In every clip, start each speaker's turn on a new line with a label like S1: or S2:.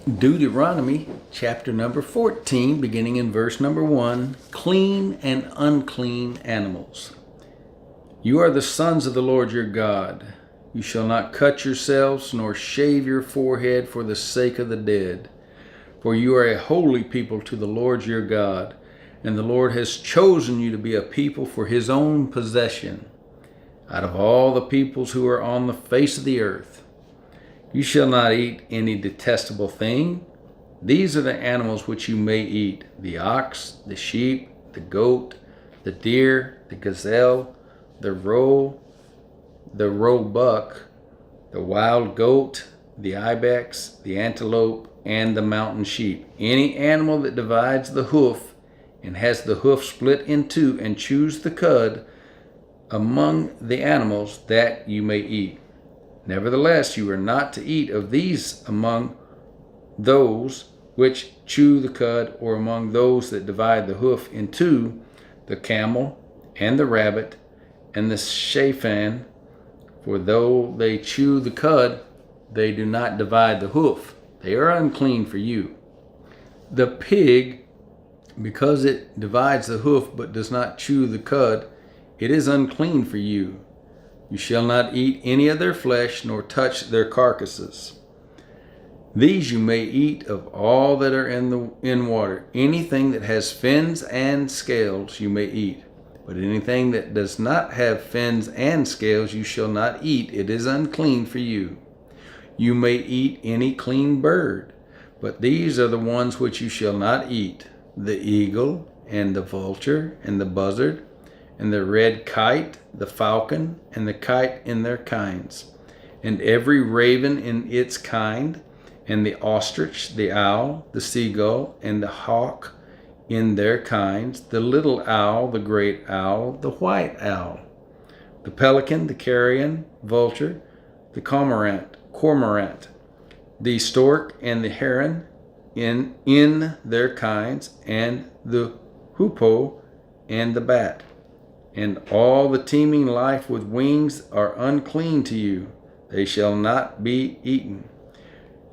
S1: Deuteronomy chapter number 14, beginning in verse number 1, clean and unclean animals. You are the sons of the Lord your God. You shall not cut yourselves nor shave your forehead for the sake of the dead. For you are a holy people to the Lord your God, and the Lord has chosen you to be a people for his own possession, out of all the peoples who are on the face of the earth. You shall not eat any detestable thing. These are the animals which you may eat: the ox, the sheep, the goat, the deer, the gazelle, the roebuck, the wild goat, the ibex, the antelope, and the mountain sheep. Any animal that divides the hoof and has the hoof split in two and chews the cud among the animals, that you may eat. Nevertheless, you are not to eat of these among those which chew the cud, or among those that divide the hoof in two: the camel, and the rabbit, and the shaphan. For though they chew the cud, they do not divide the hoof. They are unclean for you. The pig, because it divides the hoof but does not chew the cud, it is unclean for you. You shall not eat any of their flesh, nor touch their carcasses. These you may eat of all that are in water. Anything that has fins and scales you may eat. But anything that does not have fins and scales you shall not eat. It is unclean for you. You may eat any clean bird, but these are the ones which you shall not eat: the eagle, and the vulture, and the buzzard, and the red kite, the falcon, and the kite in their kinds, and every raven in its kind, and the ostrich, the owl, the seagull, and the hawk in their kinds, the little owl, the great owl, the white owl, the pelican, the carrion, vulture, the cormorant, the stork, and the heron in their kinds, and the hoopoe, and the bat. And all the teeming life with wings are unclean to you. They shall not be eaten.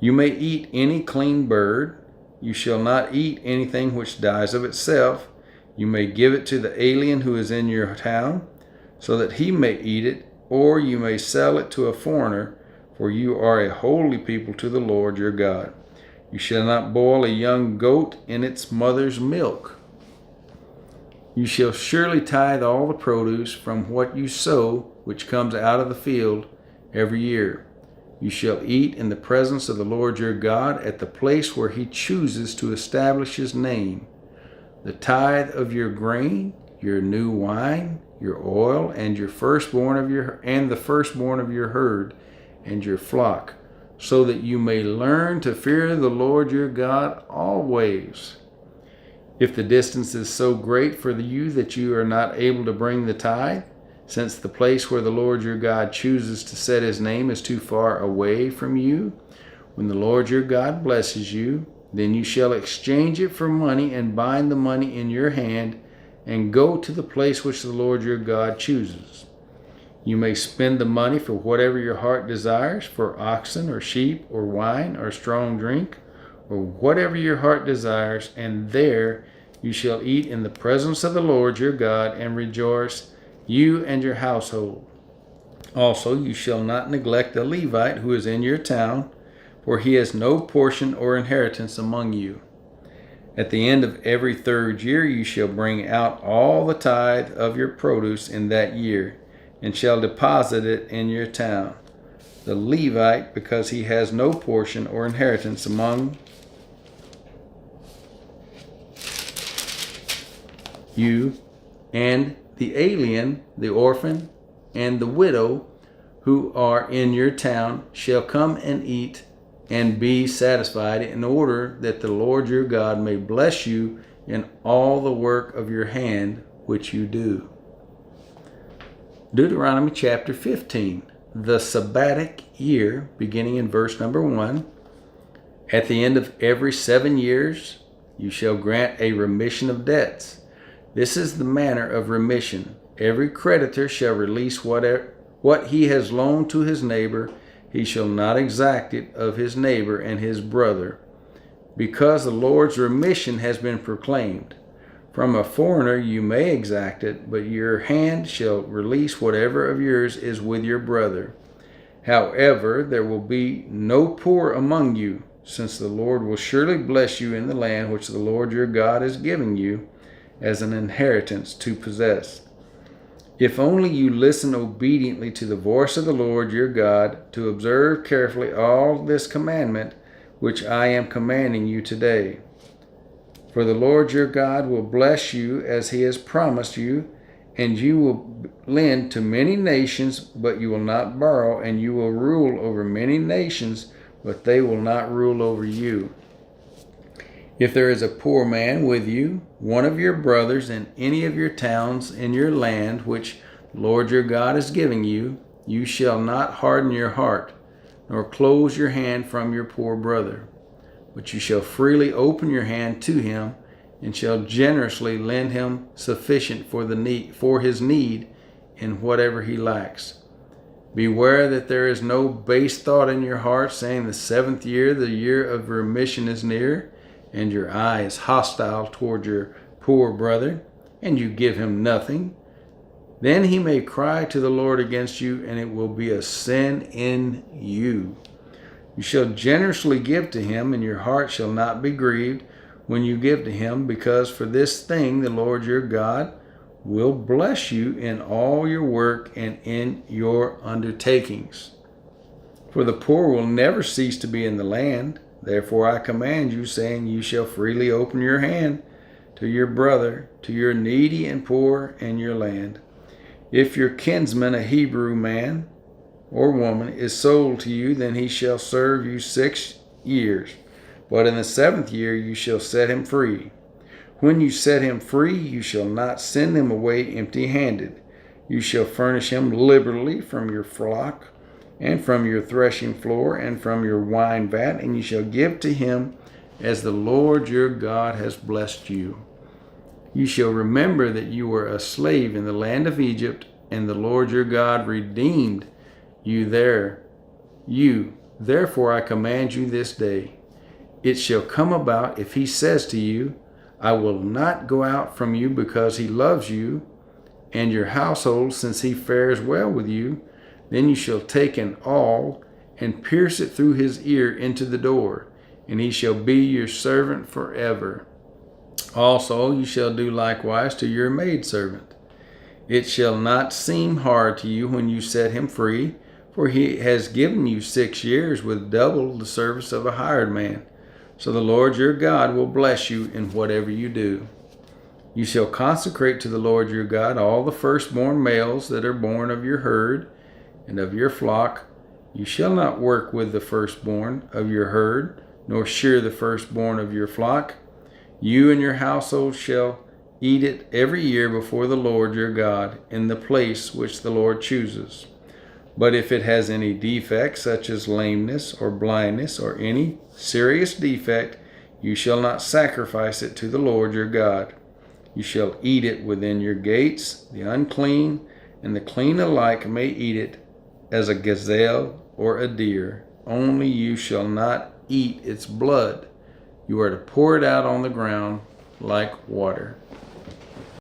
S1: You may eat any clean bird. You shall not eat anything which dies of itself. You may give it to the alien who is in your town, so that he may eat it, or you may sell it to a foreigner, for you are a holy people to the Lord your God. You shall not boil a young goat in its mother's milk. You shall surely tithe all the produce from what you sow, which comes out of the field, every year. You shall eat in the presence of the Lord your God at the place where he chooses to establish his name. The tithe of your grain, your new wine, your oil, and the firstborn of your herd and your flock, so that you may learn to fear the Lord your God always. If the distance is so great for you that you are not able to bring the tithe, since the place where the Lord your God chooses to set his name is too far away from you, when the Lord your God blesses you, then you shall exchange it for money and bind the money in your hand and go to the place which the Lord your God chooses. You may spend the money for whatever your heart desires, for oxen or sheep or wine or strong drink, or whatever your heart desires, and there you shall eat in the presence of the Lord your God and rejoice, you and your household. Also, you shall not neglect the Levite who is in your town, for he has no portion or inheritance among you. At the end of every third year you shall bring out all the tithe of your produce in that year, and shall deposit it in your town. The Levite, because he has no portion or inheritance among you, and the alien, the orphan, and the widow who are in your town shall come and eat and be satisfied, in order that the Lord your God may bless you in all the work of your hand which you do. Deuteronomy chapter 15, the Sabbatic year, beginning in verse number 1. At the end of every 7 years you shall grant a remission of debts. This is the manner of remission. Every creditor shall release what he has loaned to his neighbor. He shall not exact it of his neighbor and his brother, because the Lord's remission has been proclaimed. From a foreigner you may exact it, but your hand shall release whatever of yours is with your brother. However, there will be no poor among you, since the Lord will surely bless you in the land which the Lord your God is giving you as an inheritance to possess. If only you listen obediently to the voice of the Lord your God, to observe carefully all this commandment which I am commanding you today. For the Lord your God will bless you as he has promised you, and you will lend to many nations, but you will not borrow, and you will rule over many nations, but they will not rule over you. If there is a poor man with you, one of your brothers in any of your towns in your land, which the Lord your God is giving you, you shall not harden your heart, nor close your hand from your poor brother. But you shall freely open your hand to him, and shall generously lend him sufficient for his need in whatever he lacks. Beware that there is no base thought in your heart, saying the 7th year, the year of remission is near, and your eye is hostile toward your poor brother, and you give him nothing. Then he may cry to the Lord against you, and it will be a sin in you. You shall generously give to him, and your heart shall not be grieved when you give to him, because for this thing the Lord your God will bless you in all your work and in your undertakings. For the poor will never cease to be in the land. Therefore I command you, saying, you shall freely open your hand to your brother, to your needy and poor in your land. If your kinsman, a Hebrew man or woman, is sold to you, then he shall serve you 6 years. But in the 7th year you shall set him free. When you set him free, you shall not send him away empty-handed. You shall furnish him liberally from your flock, and from your threshing floor, and from your wine vat, and you shall give to him as the Lord your God has blessed you. You shall remember that you were a slave in the land of Egypt, and the Lord your God redeemed you there. Therefore I command you this day. It shall come about, if he says to you, I will not go out from you, because he loves you and your household, since he fares well with you, then you shall take an awl and pierce it through his ear into the door, and he shall be your servant forever. Also you shall do likewise to your maidservant. It shall not seem hard to you when you set him free, for he has given you 6 years with double the service of a hired man. So the Lord your God will bless you in whatever you do. You shall consecrate to the Lord your God all the firstborn males that are born of your herd and of your flock. You shall not work with the firstborn of your herd, nor shear the firstborn of your flock. You and your household shall eat it every year before the Lord your God in the place which the Lord chooses. But if it has any defect, such as lameness or blindness or any serious defect, you shall not sacrifice it to the Lord your God. You shall eat it within your gates. The unclean and the clean alike may eat it, as a gazelle or a deer. Only you shall not eat its blood. You are to pour it out on the ground like water.